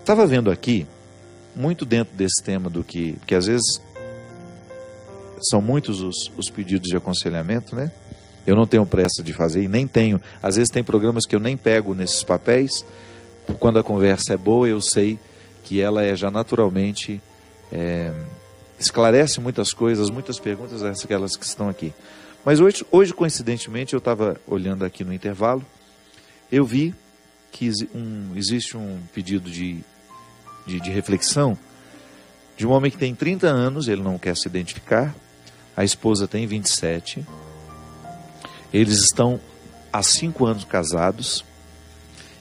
Estava vendo aqui, muito dentro desse tema do que às vezes são muitos os pedidos de aconselhamento, né? Eu não tenho pressa de fazer e nem tenho. Às vezes tem programas que eu nem pego nesses papéis. Quando a conversa é boa, eu sei que ela é já naturalmente, esclarece muitas coisas, muitas perguntas, aquelas que estão aqui. Mas hoje coincidentemente, eu estava olhando aqui no intervalo, eu vi que existe um pedido de reflexão de um homem que tem 30 anos, ele não quer se identificar, a esposa tem 27, eles estão há 5 anos casados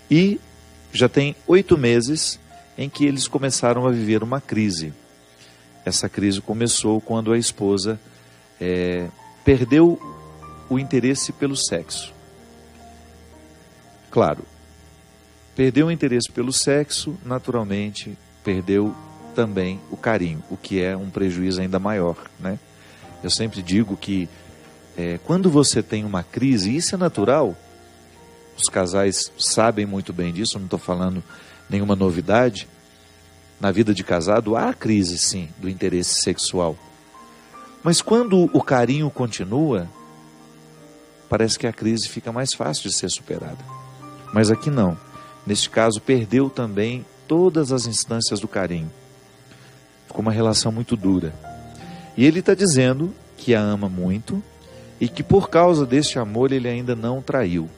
e já tem 8 meses em que eles começaram a viver uma crise. Essa crise começou quando a esposa perdeu o interesse pelo sexo. Claro, perdeu o interesse pelo sexo, naturalmente perdeu também o carinho, o que é um prejuízo ainda maior, né? Eu sempre digo que quando você tem uma crise, isso é natural, os casais sabem muito bem disso, não estou falando nenhuma novidade. Na vida de casado há crise, sim, do interesse sexual. Mas quando o carinho continua, parece que a crise fica mais fácil de ser superada. Mas aqui não. Neste caso, perdeu também todas as instâncias do carinho. Ficou uma relação muito dura. E ele está dizendo que a ama muito e que por causa deste amor ele ainda não traiu.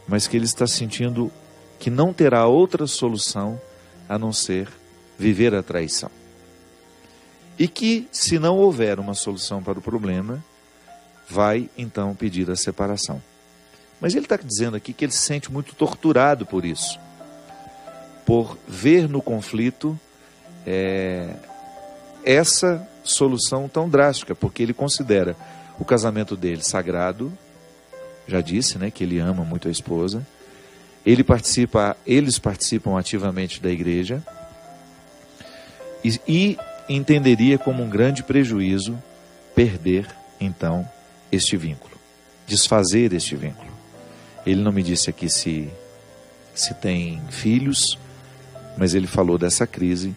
Mas que ele está sentindo que não terá outra solução a não ser viver a traição. E que, se não houver uma solução para o problema, vai então pedir a separação. Mas ele está dizendo aqui que ele se sente muito torturado por isso, por ver no conflito essa solução tão drástica, porque ele considera o casamento dele sagrado, já disse, né, que ele ama muito a esposa, eles participam ativamente da igreja, e entenderia como um grande prejuízo perder, então, este vínculo, desfazer este vínculo. Ele não me disse aqui se tem filhos, mas ele falou dessa crise.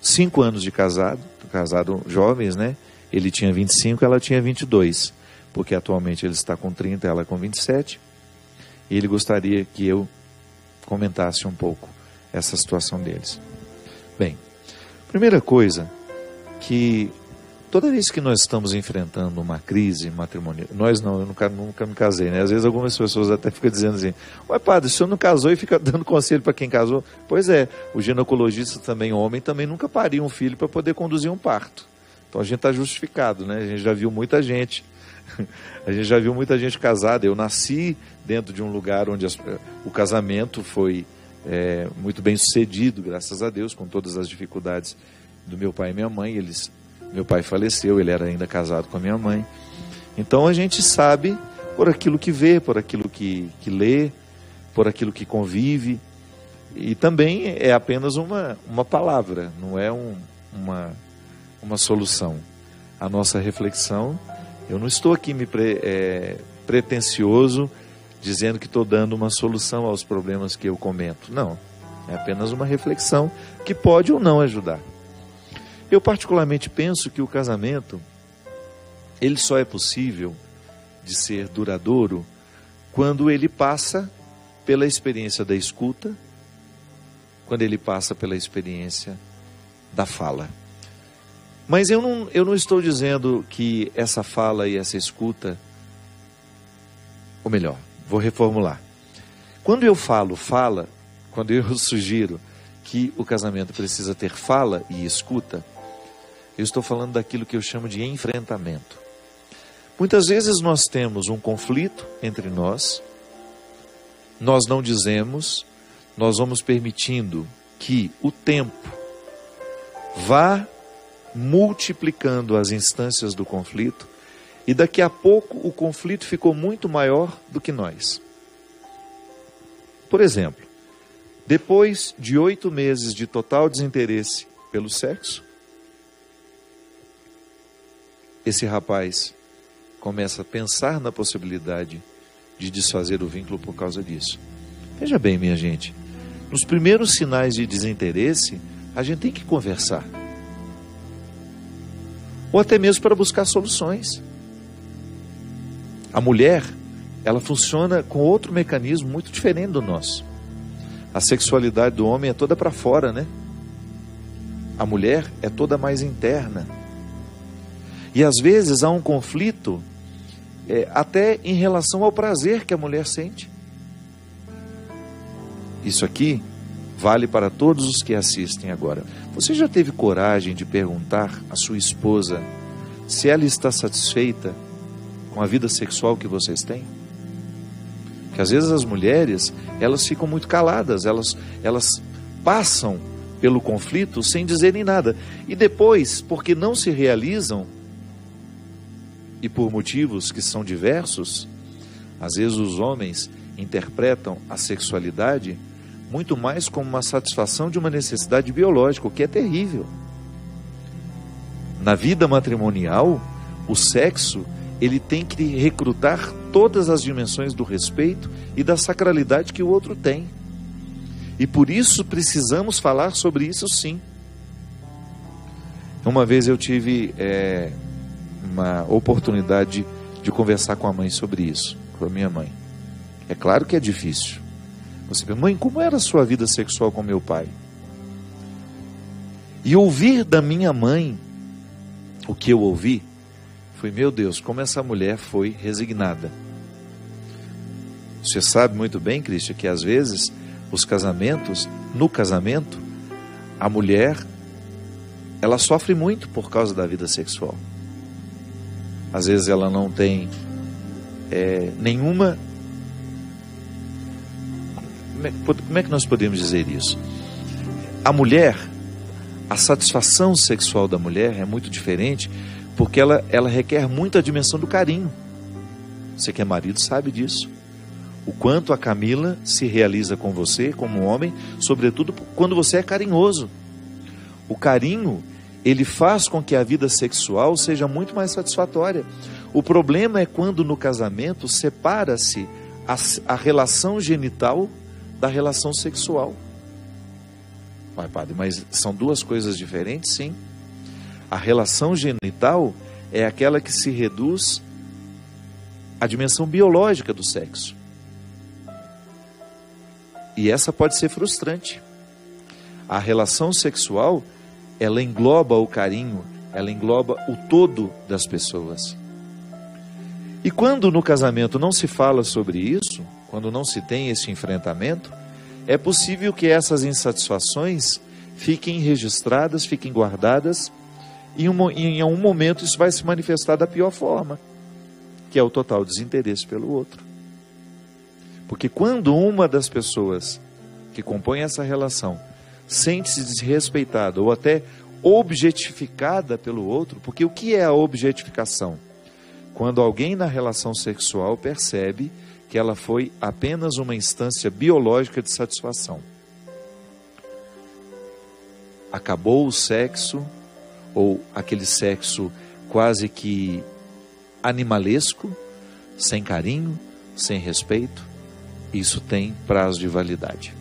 5 anos de casado jovens, né? Ele tinha 25, ela tinha 22, porque atualmente ele está com 30, ela com 27, e ele gostaria que eu comentasse um pouco essa situação deles. Bem, primeira coisa, que toda vez que nós estamos enfrentando uma crise matrimonial, nós não, eu nunca me casei, né? Às vezes algumas pessoas até ficam dizendo assim, ué padre, o senhor não casou e fica dando conselho para quem casou? Pois é, o ginecologista também, homem, também nunca pariu um filho para poder conduzir um parto. Então a gente está justificado, né? A gente já viu muita gente, casada. Eu nasci dentro de um lugar onde o casamento foi muito bem sucedido, graças a Deus, com todas as dificuldades do meu pai e minha mãe. Meu pai faleceu, ele era ainda casado com a minha mãe. Então a gente sabe por aquilo que vê, por aquilo que lê, por aquilo que convive. E também é apenas uma palavra, não é uma solução. A nossa reflexão, eu não estou aqui pretensioso, dizendo que estou dando uma solução aos problemas que eu comento. Não, é apenas uma reflexão que pode ou não ajudar. Eu particularmente penso que o casamento, ele só é possível de ser duradouro quando ele passa pela experiência da escuta, quando ele passa pela experiência da fala. Mas eu não estou dizendo que essa fala e essa escuta, ou melhor, vou reformular. Quando eu falo fala, quando eu sugiro que o casamento precisa ter fala e escuta, eu estou falando daquilo que eu chamo de enfrentamento. Muitas vezes nós temos um conflito entre nós não dizemos, nós vamos permitindo que o tempo vá multiplicando as instâncias do conflito, e daqui a pouco o conflito ficou muito maior do que nós. Por exemplo, depois de 8 meses de total desinteresse pelo sexo, esse rapaz começa a pensar na possibilidade de desfazer o vínculo por causa disso. Veja bem, minha gente, nos primeiros sinais de desinteresse, a gente tem que conversar. Ou até mesmo para buscar soluções. A mulher, ela funciona com outro mecanismo muito diferente do nosso. A sexualidade do homem é toda para fora, né? A mulher é toda mais interna. E às vezes há um conflito até em relação ao prazer que a mulher sente. Isso aqui vale para todos os que assistem agora. Você já teve coragem de perguntar à sua esposa se ela está satisfeita com a vida sexual que vocês têm? Porque às vezes as mulheres, elas ficam muito caladas, elas passam pelo conflito sem dizerem nada. E depois, porque não se realizam, e por motivos que são diversos, às vezes os homens interpretam a sexualidade muito mais como uma satisfação de uma necessidade biológica, o que é terrível. Na vida matrimonial, o sexo, ele tem que recrutar todas as dimensões do respeito e da sacralidade que o outro tem. E por isso precisamos falar sobre isso, sim. Uma vez eu tive uma oportunidade de conversar com a mãe sobre isso, com a minha mãe. É claro que é difícil. Você pergunta: mãe, como era a sua vida sexual com meu pai? E ouvir da minha mãe o que eu ouvi foi: meu Deus, como essa mulher foi resignada. Você sabe muito bem, Cristian, que às vezes no casamento, a mulher, ela sofre muito por causa da vida sexual. Às vezes ela não tem nenhuma... Como é que nós podemos dizer isso? A mulher, a satisfação sexual da mulher é muito diferente, porque ela requer muito a dimensão do carinho. Você que é marido sabe disso. O quanto a Camila se realiza com você como homem, sobretudo quando você é carinhoso. O carinho, ele faz com que a vida sexual seja muito mais satisfatória. O problema é quando no casamento separa-se a relação genital da relação sexual. Mas, padre, mas são duas coisas diferentes? Sim. A relação genital é aquela que se reduz à dimensão biológica do sexo. E essa pode ser frustrante. A relação sexual, ela engloba o carinho, ela engloba o todo das pessoas. E quando no casamento não se fala sobre isso, quando não se tem esse enfrentamento, é possível que essas insatisfações fiquem registradas, fiquem guardadas, e em algum momento isso vai se manifestar da pior forma, que é o total desinteresse pelo outro. Porque quando uma das pessoas que compõem essa relação sente-se desrespeitada ou até objetificada pelo outro, porque o que é a objetificação? Quando alguém na relação sexual percebe que ela foi apenas uma instância biológica de satisfação. Acabou o sexo, ou aquele sexo quase que animalesco, sem carinho, sem respeito, isso tem prazo de validade.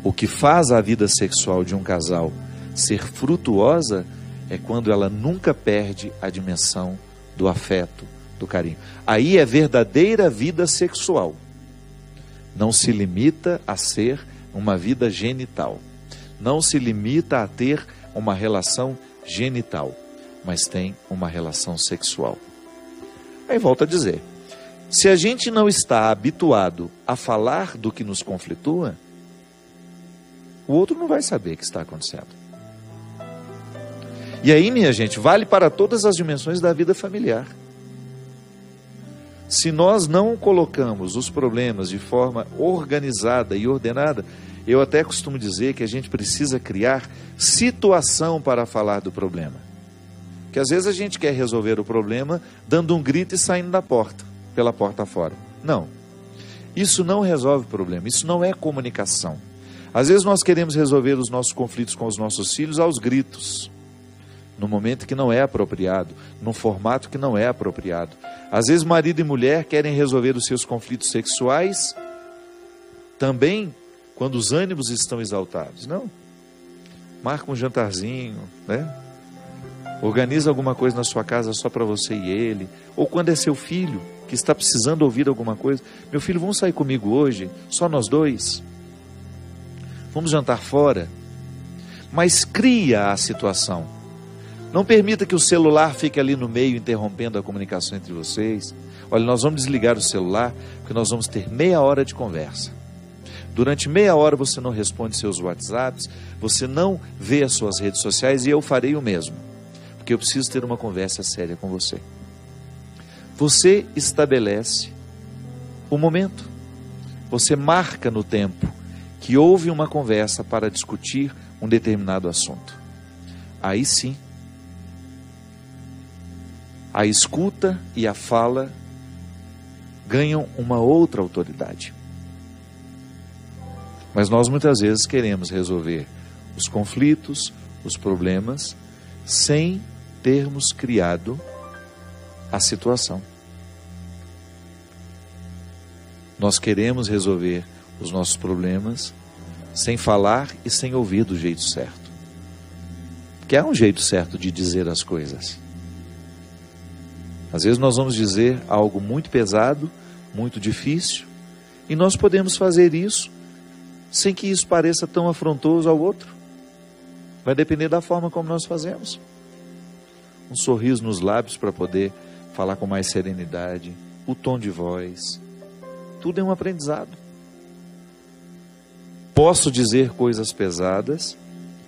O que faz a vida sexual de um casal ser frutuosa é quando ela nunca perde a dimensão do afeto, do carinho. Aí é verdadeira vida sexual. Não se limita a ser uma vida genital. Não se limita a ter uma relação genital, mas tem uma relação sexual. Aí volto a dizer, se a gente não está habituado a falar do que nos conflitua, o outro não vai saber o que está acontecendo. E aí, minha gente, vale para todas as dimensões da vida familiar. Se nós não colocamos os problemas de forma organizada e ordenada, eu até costumo dizer que a gente precisa criar situação para falar do problema. Porque às vezes a gente quer resolver o problema dando um grito e saindo da porta, pela porta fora. Não. Isso não resolve o problema, isso não é comunicação. Às vezes nós queremos resolver os nossos conflitos com os nossos filhos aos gritos, no momento que não é apropriado, num formato que não é apropriado. Às vezes marido e mulher querem resolver os seus conflitos sexuais também quando os ânimos estão exaltados. Não. Marca um jantarzinho, né? Organiza alguma coisa na sua casa só para você e ele. Ou quando é seu filho que está precisando ouvir alguma coisa. Meu filho, vamos sair comigo hoje? Só nós dois? Vamos jantar fora? Mas cria a situação. Não permita que o celular fique ali no meio, interrompendo a comunicação entre vocês. Olha, nós vamos desligar o celular, porque nós vamos ter meia hora de conversa. Durante meia hora você não responde seus WhatsApps, você não vê as suas redes sociais, e eu farei o mesmo, porque eu preciso ter uma conversa séria com você. Você estabelece o momento. Você marca no tempo que houve uma conversa para discutir um determinado assunto. Aí sim, a escuta e a fala ganham uma outra autoridade. Mas nós muitas vezes queremos resolver os conflitos, os problemas, sem termos criado a situação. Nós queremos resolver os nossos problemas sem falar e sem ouvir do jeito certo. Porque há um jeito certo de dizer as coisas. Às vezes nós vamos dizer algo muito pesado, muito difícil, e nós podemos fazer isso sem que isso pareça tão afrontoso ao outro. Vai depender da forma como nós fazemos. Um sorriso nos lábios para poder falar com mais serenidade, o tom de voz, tudo é um aprendizado. Posso dizer coisas pesadas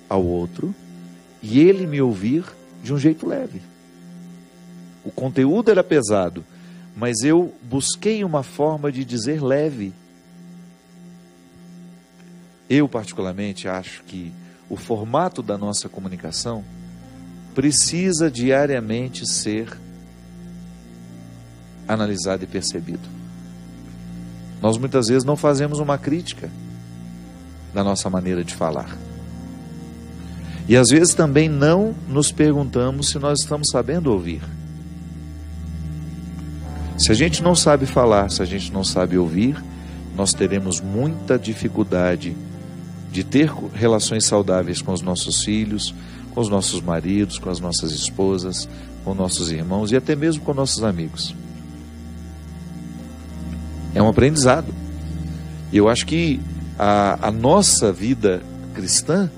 ao outro e ele me ouvir de um jeito leve. O conteúdo era pesado, mas eu busquei uma forma de dizer leve. Eu particularmente acho que o formato da nossa comunicação precisa diariamente ser analisado e percebido. Nós muitas vezes não fazemos uma crítica da nossa maneira de falar. E às vezes também não nos perguntamos se nós estamos sabendo ouvir. Se a gente não sabe falar, se a gente não sabe ouvir, nós teremos muita dificuldade de ter relações saudáveis com os nossos filhos, com os nossos maridos, com as nossas esposas, com nossos irmãos e até mesmo com nossos amigos. É um aprendizado. E eu acho que a nossa vida cristã,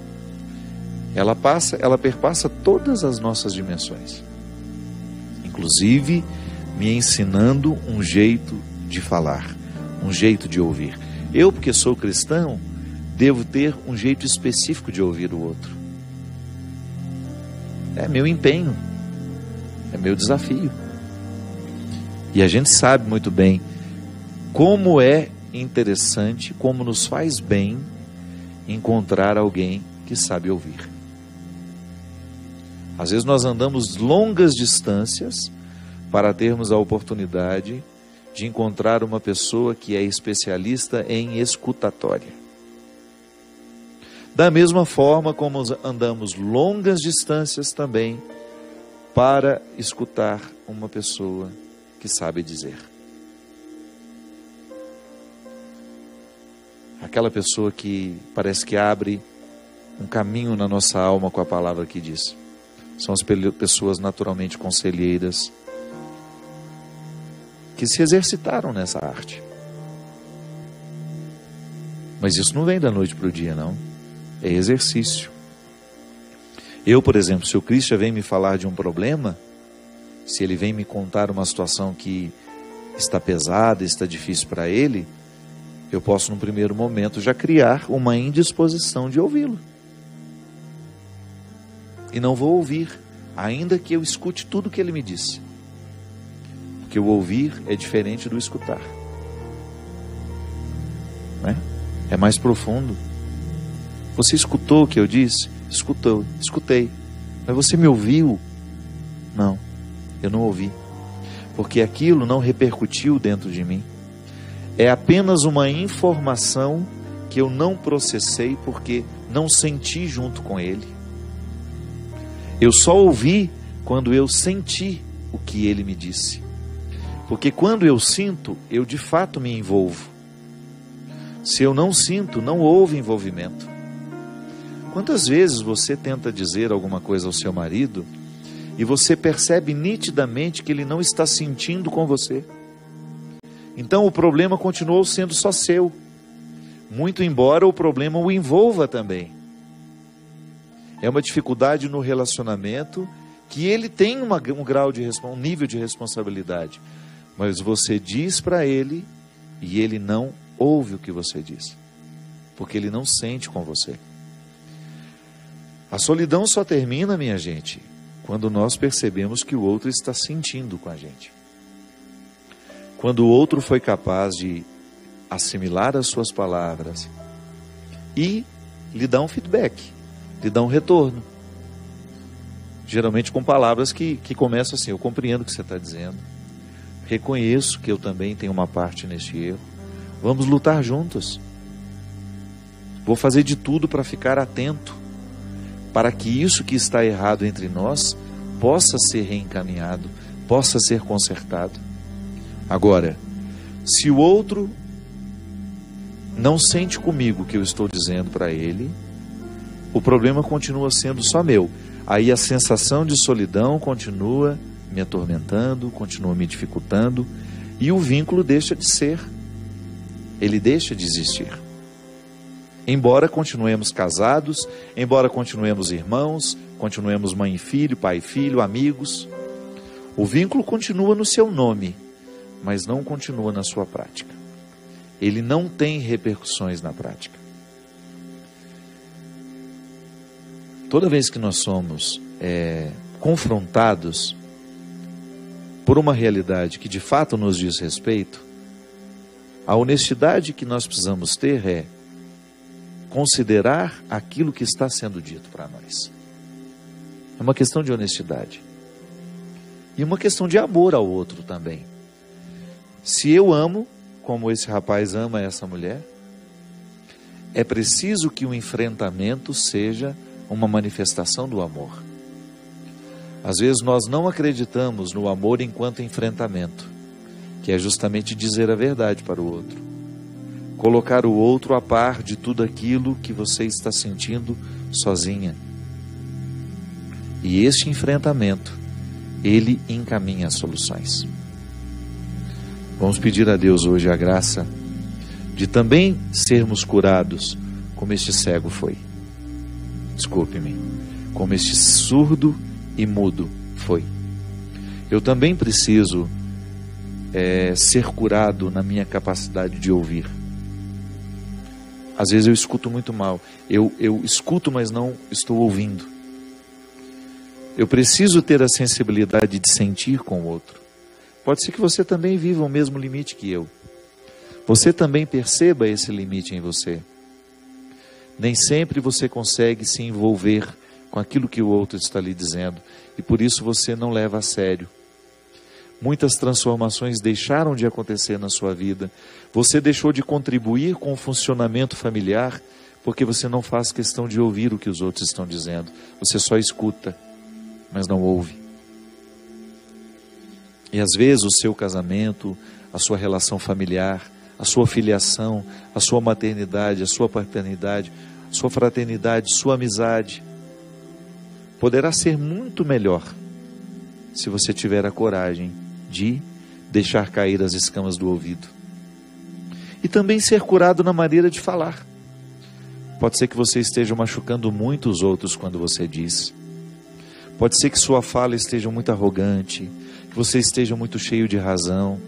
ela perpassa todas as nossas dimensões. Inclusive, me ensinando um jeito de falar, um jeito de ouvir. Eu, porque sou cristão, devo ter um jeito específico de ouvir o outro. É meu empenho, é meu desafio. E a gente sabe muito bem como é interessante, como nos faz bem encontrar alguém que sabe ouvir. Às vezes nós andamos longas distâncias para termos a oportunidade de encontrar uma pessoa que é especialista em escutatória. Da mesma forma como andamos longas distâncias também para escutar uma pessoa que sabe dizer. Aquela pessoa que parece que abre um caminho na nossa alma com a palavra que diz. São as pessoas naturalmente conselheiras que se exercitaram nessa arte. Mas isso não vem da noite para o dia, não. É exercício. Eu, por exemplo, se o Cristian vem me falar de um problema, se ele vem me contar uma situação que está pesada, está difícil para ele, eu posso, num primeiro momento, já criar uma indisposição de ouvi-lo. E não vou ouvir, ainda que eu escute tudo que ele me disse. Porque o ouvir é diferente do escutar. Né? É mais profundo. Você escutou o que eu disse? Escutei. Mas você me ouviu? Não, eu não ouvi. Porque aquilo não repercutiu dentro de mim. É apenas uma informação que eu não processei porque não senti junto com ele. Eu só ouvi quando eu senti o que ele me disse. Porque quando eu sinto, eu de fato me envolvo. Se eu não sinto, não houve envolvimento. Quantas vezes você tenta dizer alguma coisa ao seu marido e você percebe nitidamente que ele não está sentindo com você? Então o problema continuou sendo só seu, muito embora o problema o envolva também. É uma dificuldade no relacionamento que ele tem um nível de responsabilidade, mas você diz para ele e ele não ouve o que você diz, porque ele não sente com você. A solidão só termina, minha gente, quando nós percebemos que o outro está sentindo com a gente. Quando o outro foi capaz de assimilar as suas palavras e lhe dar um feedback, lhe dar um retorno. Geralmente com palavras que começam assim: eu compreendo o que você está dizendo, reconheço que eu também tenho uma parte neste erro, vamos lutar juntos, vou fazer de tudo para ficar atento, para que isso que está errado entre nós possa ser reencaminhado, possa ser consertado. Agora, se o outro não sente comigo o que eu estou dizendo para ele, o problema continua sendo só meu. Aí a sensação de solidão continua me atormentando, continua me dificultando, e o vínculo deixa de ser, ele deixa de existir. Embora continuemos casados, embora continuemos irmãos, continuemos mãe e filho, pai e filho, amigos, o vínculo continua no seu nome, mas não continua na sua prática. Ele não tem repercussões na prática. Toda vez que nós somos confrontados por uma realidade que de fato nos diz respeito, a honestidade que nós precisamos ter é considerar aquilo que está sendo dito para nós. É uma questão de honestidade. E uma questão de amor ao outro também. Se eu amo, como esse rapaz ama essa mulher, é preciso que o enfrentamento seja uma manifestação do amor. Às vezes nós não acreditamos no amor enquanto enfrentamento, que é justamente dizer a verdade para o outro, colocar o outro a par de tudo aquilo que você está sentindo sozinha. E este enfrentamento, ele encaminha as soluções. Vamos pedir a Deus hoje a graça de também sermos curados como este cego foi. Desculpe-me, como este surdo e mudo foi. Eu também preciso ser curado na minha capacidade de ouvir. Às vezes eu escuto muito mal. Eu escuto, mas não estou ouvindo. Eu preciso ter a sensibilidade de sentir com o outro. Pode ser que você também viva o mesmo limite que eu. Você também perceba esse limite em você. Nem sempre você consegue se envolver com aquilo que o outro está lhe dizendo, e por isso você não leva a sério. Muitas transformações deixaram de acontecer na sua vida. Você deixou de contribuir com o funcionamento familiar porque você não faz questão de ouvir o que os outros estão dizendo. Você só escuta, mas não ouve. E às vezes o seu casamento, a sua relação familiar, a sua filiação, a sua maternidade, a sua paternidade, a sua fraternidade, sua amizade, poderá ser muito melhor se você tiver a coragem de deixar cair as escamas do ouvido. E também ser curado na maneira de falar. Pode ser que você esteja machucando muito os outros quando você diz. Pode ser que sua fala esteja muito arrogante, que você esteja muito cheio de razão.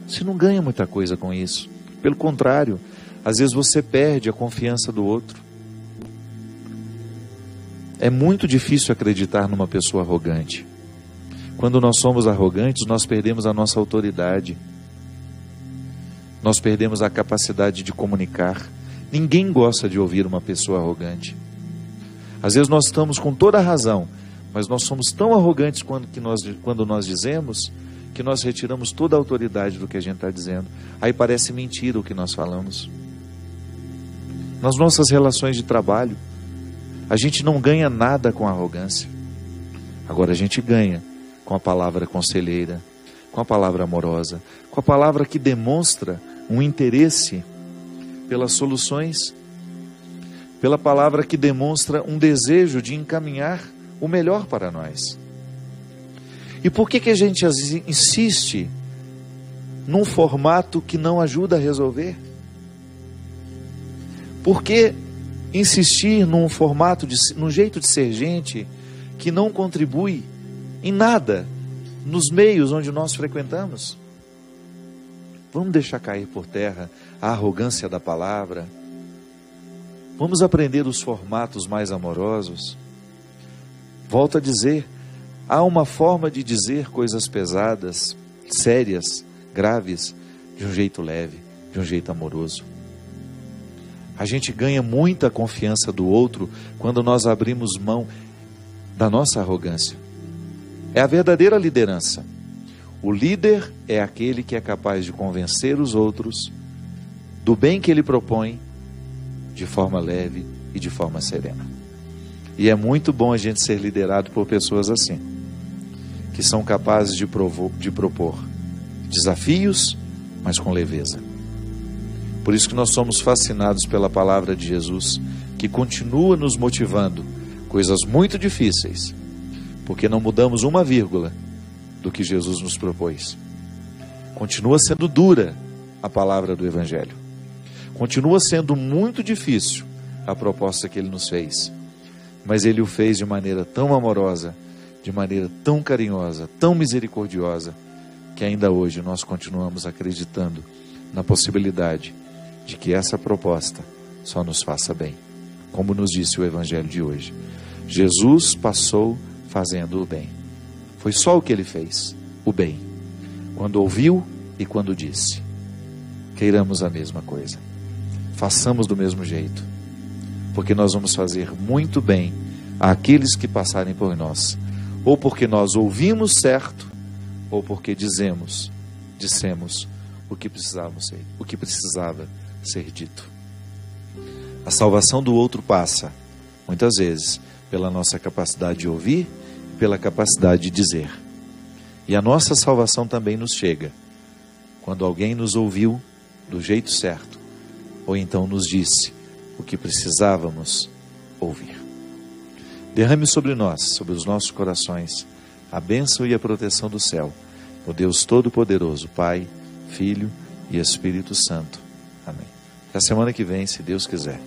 Você não ganha muita coisa com isso. Pelo contrário, às vezes você perde a confiança do outro. É muito difícil acreditar numa pessoa arrogante. Quando nós somos arrogantes, nós perdemos a nossa autoridade. Nós perdemos a capacidade de comunicar. Ninguém gosta de ouvir uma pessoa arrogante. Às vezes nós estamos com toda a razão, mas nós somos tão arrogantes quando nós dizemos que nós retiramos toda a autoridade do que a gente está dizendo. Aí parece mentira o que nós falamos. Nas nossas relações de trabalho, a gente não ganha nada com a arrogância. Agora a gente ganha com a palavra conselheira, com a palavra amorosa, com a palavra que demonstra um interesse pelas soluções, pela palavra que demonstra um desejo de encaminhar o melhor para nós. E por que a gente insiste num formato que não ajuda a resolver? Por que insistir num formato, num jeito de ser gente que não contribui em nada nos meios onde nós frequentamos? Vamos deixar cair por terra a arrogância da palavra. Vamos aprender os formatos mais amorosos. Volto a dizer, há uma forma de dizer coisas pesadas, sérias, graves, de um jeito leve, de um jeito amoroso. A gente ganha muita confiança do outro quando nós abrimos mão da nossa arrogância. É a verdadeira liderança. O líder é aquele que é capaz de convencer os outros do bem que ele propõe de forma leve e de forma serena. E é muito bom a gente ser liderado por pessoas assim, que são capazes de propor desafios, mas com leveza. Por isso que nós somos fascinados pela palavra de Jesus, que continua nos motivando, coisas muito difíceis, porque não mudamos uma vírgula do que Jesus nos propôs. Continua sendo dura a palavra do Evangelho. Continua sendo muito difícil a proposta que Ele nos fez. Mas Ele o fez de maneira tão amorosa, de maneira tão carinhosa, tão misericordiosa, que ainda hoje nós continuamos acreditando na possibilidade de que essa proposta só nos faça bem. Como nos disse o Evangelho de hoje, Jesus passou fazendo o bem. Foi só o que Ele fez, o bem, quando ouviu e quando disse. Queiramos a mesma coisa, façamos do mesmo jeito, porque nós vamos fazer muito bem àqueles que passarem por nós, ou porque nós ouvimos certo, ou porque dissemos o que precisava ser dito. A salvação do outro passa, muitas vezes, pela nossa capacidade de ouvir, pela capacidade de dizer. E a nossa salvação também nos chega quando alguém nos ouviu do jeito certo, ou então nos disse o que precisávamos ouvir. Derrame sobre nós, sobre os nossos corações, a bênção e a proteção do céu, o Deus Todo-Poderoso, Pai, Filho e Espírito Santo. Amém. Até a semana que vem, se Deus quiser.